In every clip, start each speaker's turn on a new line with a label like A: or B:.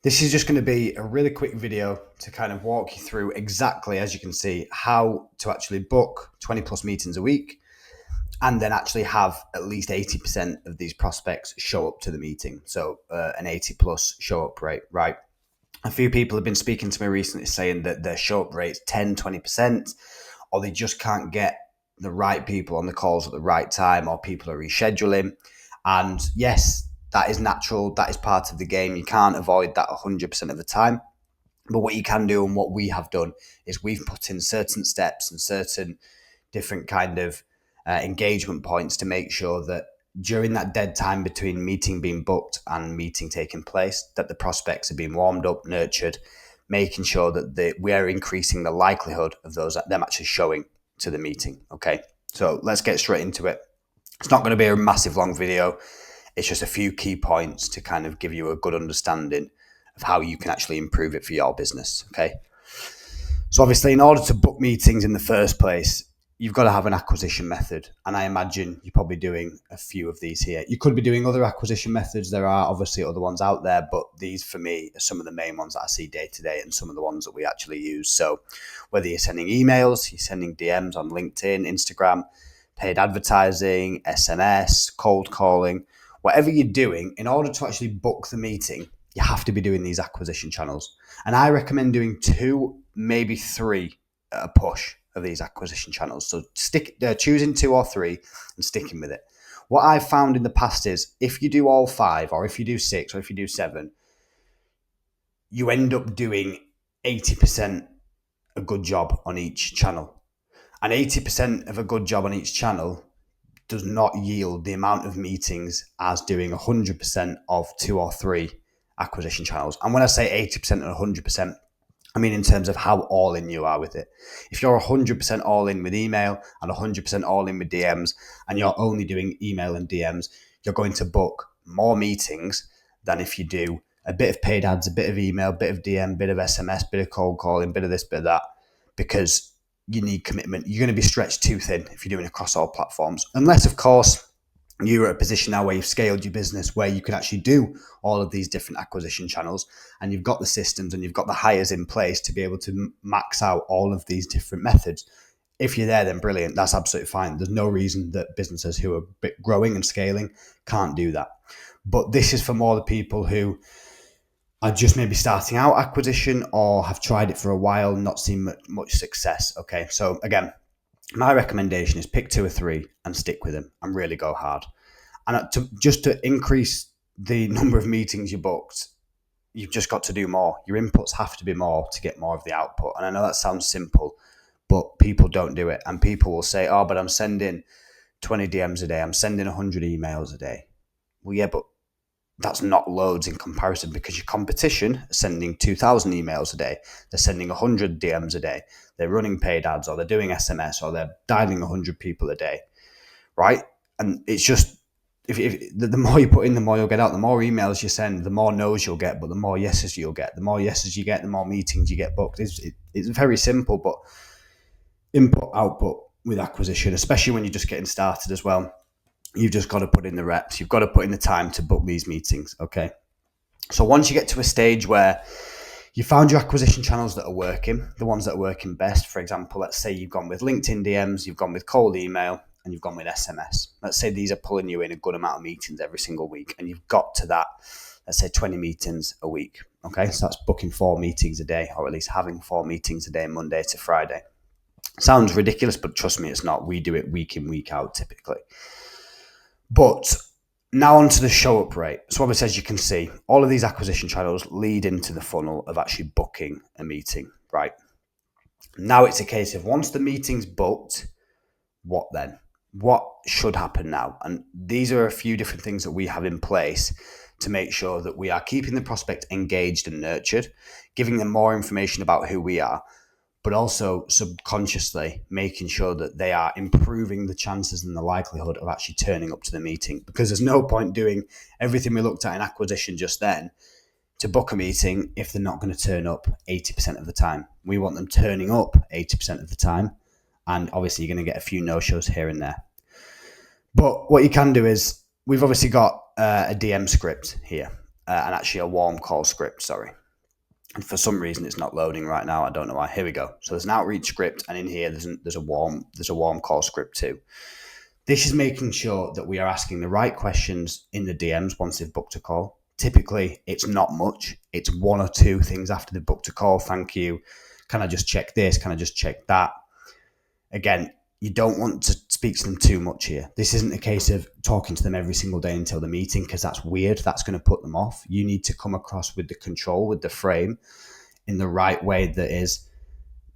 A: This is just going to be a really quick video to kind of walk you through exactly, as you can see, how to actually book 20 plus meetings a week and then actually have at least 80% of these prospects show up to the meeting. So an 80 plus show up rate, right? A few people have been speaking to me recently saying that their show up rate's 10, 20%, or they just can't get the right people on the calls at the right time, or people are rescheduling. And yes, that is natural. That is part of the game. You can't avoid that 100% of the time. But what you can do, and what we have done, is we've put in certain steps and certain different kind of engagement points to make sure that during that dead time between meeting being booked and meeting taking place, that the prospects are being warmed up, nurtured, making sure that we are increasing the likelihood of them actually showing to the meeting. Okay, so let's get straight into it. It's not going to be a massive long video. It's just a few key points to kind of give you a good understanding of how you can actually improve it for your business. Okay. So obviously, in order to book meetings in the first place, you've got to have an acquisition method. And I imagine you're probably doing a few of these here. You could be doing other acquisition methods. There are obviously other ones out there, but these for me are some of the main ones that I see day to day and some of the ones that we actually use. So whether you're sending emails, you're sending DMs on LinkedIn, Instagram, paid advertising, SMS, cold calling, whatever you're doing, in order to actually book the meeting, you have to be doing these acquisition channels. And I recommend doing 2, maybe 3 at a push of these acquisition channels. So choosing 2 or 3 and sticking with it. What I've found in the past is if you do all 5, or if you do 6, or if you do 7, you end up doing 80% a good job on each channel. And 80% of a good job on each channel does not yield the amount of meetings as doing 100% of 2 or 3 acquisition channels. And when I say 80% and 100%, I mean in terms of how all in you are with it. If you're 100% all in with email and 100% all in with DMs, and you're only doing email and DMs, you're going to book more meetings than if you do a bit of paid ads, a bit of email, a bit of DM, a bit of SMS, a bit of cold calling, a bit of this, bit of that, because you need commitment. You're going to be stretched too thin if you're doing it across all platforms. Unless, of course, you're at a position now where you've scaled your business, where you can actually do all of these different acquisition channels, and you've got the systems and you've got the hires in place to be able to max out all of these different methods. If you're there, then brilliant. That's absolutely fine. There's no reason that businesses who are growing and scaling can't do that. But this is for more the people who are just maybe starting out acquisition or have tried it for a while and not seen much success. Okay, so again, my recommendation is pick 2 or 3 and stick with them and really go hard. And just to increase the number of meetings you booked, you've just got to do more. Your inputs have to be more to get more of the output. And I know that sounds simple, but people don't do it. And people will say, oh, but I'm sending 20 DMs a day. I'm sending 100 emails a day. Well, yeah, but that's not loads in comparison, because your competition is sending 2,000 emails a day. They're sending 100 DMs a day. They're running paid ads, or they're doing SMS, or they're dialing 100 people a day, right? And it's just, if the more you put in, the more you'll get out. The more emails you send, the more no's you'll get, but the more yeses you'll get. The more yeses you get, the more meetings you get booked. It's very simple, but input, output with acquisition, especially when you're just getting started as well, you've just got to put in the reps. You've got to put in the time to book these meetings. Okay. So once you get to a stage where you found your acquisition channels that are working, the ones that are working best, for example, let's say you've gone with LinkedIn DMs, you've gone with cold email, and you've gone with SMS. Let's say these are pulling you in a good amount of meetings every single week, and you've got to that, let's say 20 meetings a week. Okay. So that's booking 4 meetings a day, or at least having 4 meetings a day, Monday to Friday. Sounds ridiculous, but trust me, it's not. We do it week in, week out typically. But now onto the show up rate. So obviously, as you can see, all of these acquisition channels lead into the funnel of actually booking a meeting, right? Now it's a case of, once the meeting's booked, what then? What should happen now? And these are a few different things that we have in place to make sure that we are keeping the prospect engaged and nurtured, giving them more information about who we are, but also subconsciously making sure that they are improving the chances and the likelihood of actually turning up to the meeting. Because there's no point doing everything we looked at in acquisition just then to book a meeting if they're not going to turn up 80% of the time. We want them turning up 80% of the time. And obviously you're going to get a few no-shows here and there. But what you can do is, we've obviously got a DM script here. and actually a warm call script, sorry. And for some reason, it's not loading right now. I don't know why. Here we go. So there's an outreach script, and in here there's a warm call script too. This is making sure that we are asking the right questions in the DMs once they've booked a call. Typically, it's not much. It's one or two things after they've booked a call. Thank you. Can I just check this? Can I just check that? Again, you don't want to speak to them too much here. This isn't a case of talking to them every single day until the meeting, because that's weird. That's going to put them off. You need to come across with the control, with the frame in the right way that is,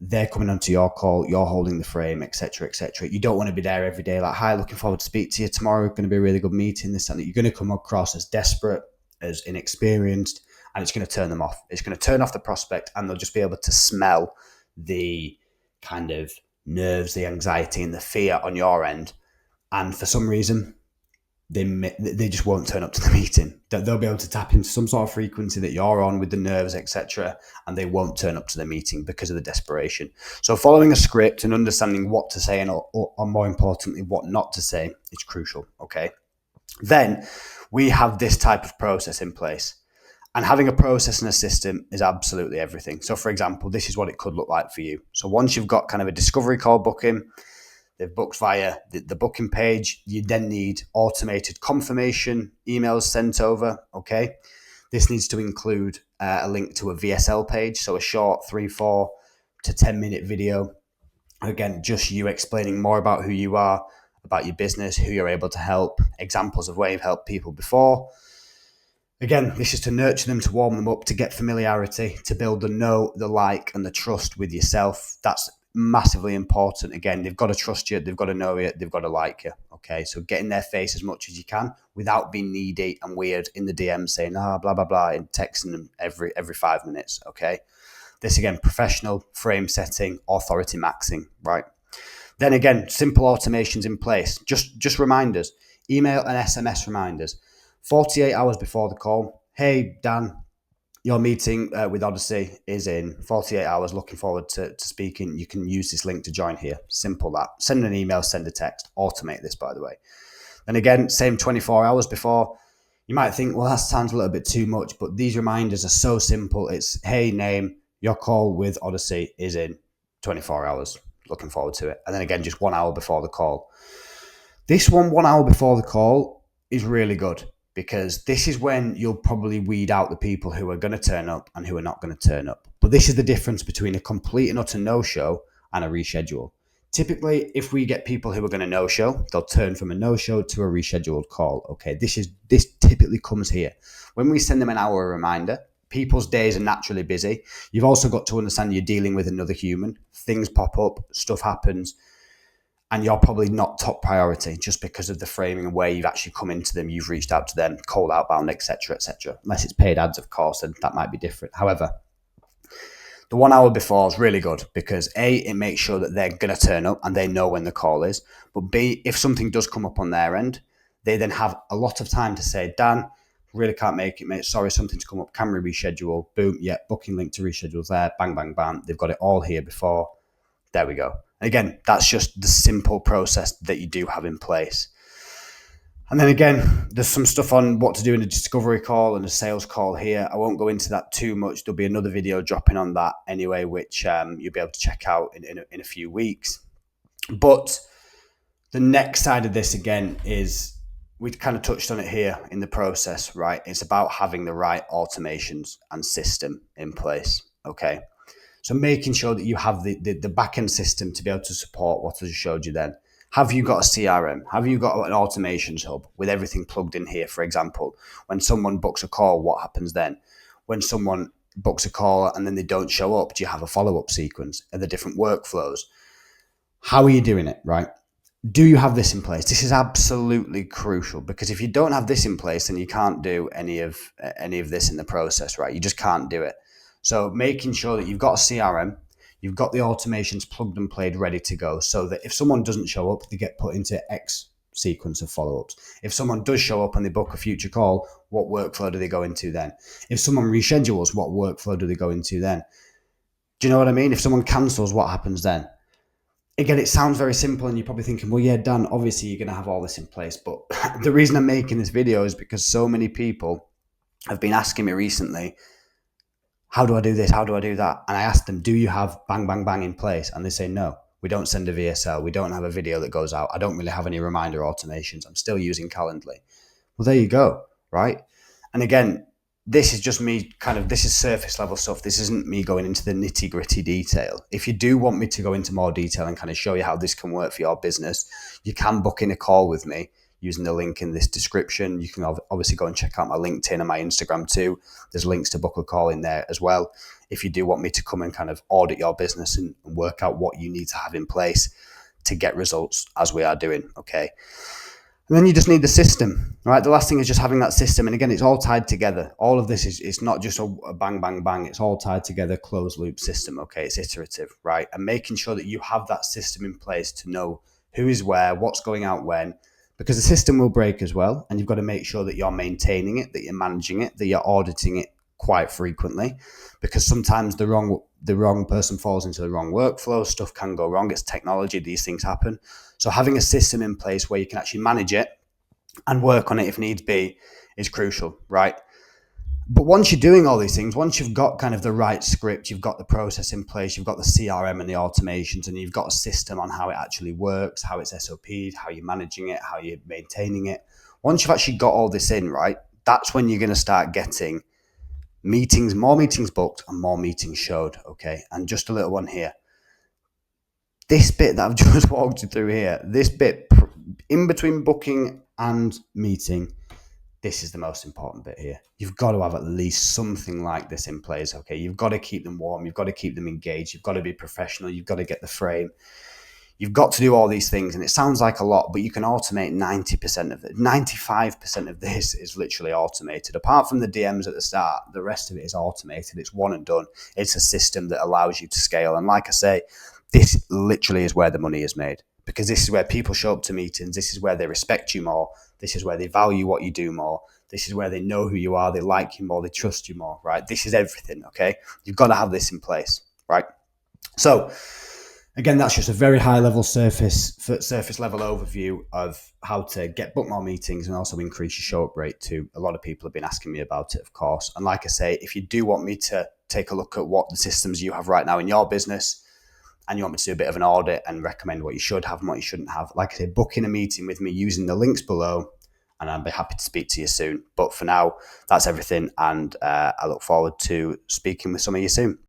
A: they're coming onto your call, you're holding the frame, etc., etc. You don't want to be there every day like, hi, looking forward to speak to you tomorrow. Going to be a really good meeting. This and that. You're going to come across as desperate, as inexperienced, and it's going to turn them off. It's going to turn off the prospect, and they'll just be able to smell the kind of nerves, the anxiety, and the fear on your end. And for some reason, they just won't turn up to the meeting. They'll be able to tap into some sort of frequency that you're on with the nerves, etc., and they won't turn up to the meeting because of the desperation. So following a script and understanding what to say and or more importantly, what not to say is crucial, okay? Then we have this type of process in place. And having a process and a system is absolutely everything. So for example, this is what it could look like for you. So once you've got kind of a discovery call booking, they've booked via the booking page. You then need automated confirmation emails sent over. Okay. This needs to include a link to a VSL page. So a short 3, 4 to 10-minute video. Again, just you explaining more about who you are, about your business, who you're able to help, examples of where you've helped people before. Again, this is to nurture them, to warm them up, to get familiarity, to build the know, the like, and the trust with yourself. That's massively important. Again, they've got to trust you, they've got to know you, they've got to like you. Okay, so get in their face as much as you can without being needy and weird in the DM saying, blah, blah, blah, and texting them every 5 minutes. Okay, this again, professional frame setting, authority maxing, right? Then again, simple automations in place, just reminders, email and SMS reminders. 48 hours before the call, hey, Dan, your meeting with Odyssey is in 48 hours. Looking forward to speaking. You can use this link to join here. Simple that. Send an email, send a text. Automate this, by the way. And again, same 24 hours before. You might think, well, that sounds a little bit too much, but these reminders are so simple. It's, hey, name, your call with Odyssey is in 24 hours. Looking forward to it. And then again, just 1 hour before the call. This 1 hour before the call is really good, because this is when you'll probably weed out the people who are going to turn up and who are not going to turn up. But this is the difference between a complete and utter no-show and a reschedule. Typically, if we get people who are going to no-show, they'll turn from a no-show to a rescheduled call. Okay, this typically comes here. When we send them an hour reminder, people's days are naturally busy. You've also got to understand you're dealing with another human. Things pop up, stuff happens, and you're probably not top priority just because of the framing and where you've actually come into them, you've reached out to them, cold outbound, etc., etc. Unless it's paid ads, of course, and that might be different. However, the 1 hour before is really good because A, it makes sure that they're going to turn up and they know when the call is. But B, if something does come up on their end, they then have a lot of time to say, Dan, really can't make it, mate. Sorry, something's come up. Can we reschedule? Boom. Yeah, booking link to reschedule there. Bang, bang, bang. They've got it all here before. There we go. Again, that's just the simple process that you do have in place. And then again, there's some stuff on what to do in a discovery call and a sales call here. I won't go into that too much. There'll be another video dropping on that anyway, which you'll be able to check out in a few weeks. But the next side of this, again, is we kind of touched on it here in the process, right? It's about having the right automations and system in place, okay? So making sure that you have the back-end system to be able to support what I just showed you then. Have you got a CRM? Have you got an automations hub with everything plugged in here? For example, when someone books a call, what happens then? When someone books a call and then they don't show up, do you have a follow-up sequence? Are there different workflows? How are you doing it, right? Do you have this in place? This is absolutely crucial, because if you don't have this in place, then you can't do any of this in the process, right? You just can't do it. So making sure that you've got a CRM, you've got the automations plugged and played ready to go, so that if someone doesn't show up, they get put into X sequence of follow-ups. If someone does show up and they book a future call, what workflow do they go into then? If someone reschedules, what workflow do they go into then? Do you know what I mean? If someone cancels, what happens then? Again, it sounds very simple and you're probably thinking, well, yeah, Dan, obviously you're going to have all this in place. But the reason I'm making this video is because so many people have been asking me recently, how do I do this? How do I do that? And I asked them, do you have bang, bang, bang in place? And they say, no, we don't send a VSL. We don't have a video that goes out. I don't really have any reminder automations. I'm still using Calendly. Well, there you go, right? And again, this is just me this is surface level stuff. This isn't me going into the nitty gritty detail. If you do want me to go into more detail and kind of show you how this can work for your business, you can book in a call with me using the link in this description. You can obviously go and check out my LinkedIn and my Instagram too. There's links to book a call in there as well. If you do want me to come and kind of audit your business and work out what you need to have in place to get results as we are doing, okay? And then you just need the system, right? The last thing is just having that system. And again, it's all tied together. All of this is, it's not just a bang, bang, bang. It's all tied together, closed loop system. Okay. It's iterative, right? And making sure that you have that system in place to know who is where, what's going out when, because the system will break as well. And you've got to make sure that you're maintaining it, that you're managing it, that you're auditing it quite frequently, because sometimes the wrong person falls into the wrong workflow. Stuff can go wrong. It's technology. These things happen. So having a system in place where you can actually manage it and work on it if needs be is crucial, right? But once you're doing all these things, once you've got kind of the right script, you've got the process in place, you've got the CRM and the automations, and you've got a system on how it actually works, how it's SOP'd, how you're managing it, how you're maintaining it. Once you've actually got all this in, right, that's when you're going to start getting meetings, more meetings booked and more meetings showed, okay? And just a little one here. This bit that I've just walked you through here, this bit in between booking and meeting, this is the most important bit here. You've got to have at least something like this in place, okay? You've got to keep them warm. You've got to keep them engaged. You've got to be professional. You've got to get the frame. You've got to do all these things, and it sounds like a lot, but you can automate 90% of it. 95% of this is literally automated. Apart from the DMs at the start, the rest of it is automated. It's one and done. It's a system that allows you to scale. And like I say, this literally is where the money is made, because this is where people show up to meetings. This is where they respect you more. This is where they value what you do more. This is where they know who you are. They like you more. They trust you more, right? This is everything, okay? You've got to have this in place, right? So again, that's just a very high level surface level overview of how to get book more meetings and also increase your show up rate too. A lot of people have been asking me about it, of course. And like I say, if you do want me to take a look at what the systems you have right now in your business, and you want me to do a bit of an audit and recommend what you should have and what you shouldn't have, like I said, book in a meeting with me using the links below, and I'll be happy to speak to you soon. But for now, that's everything, and I look forward to speaking with some of you soon.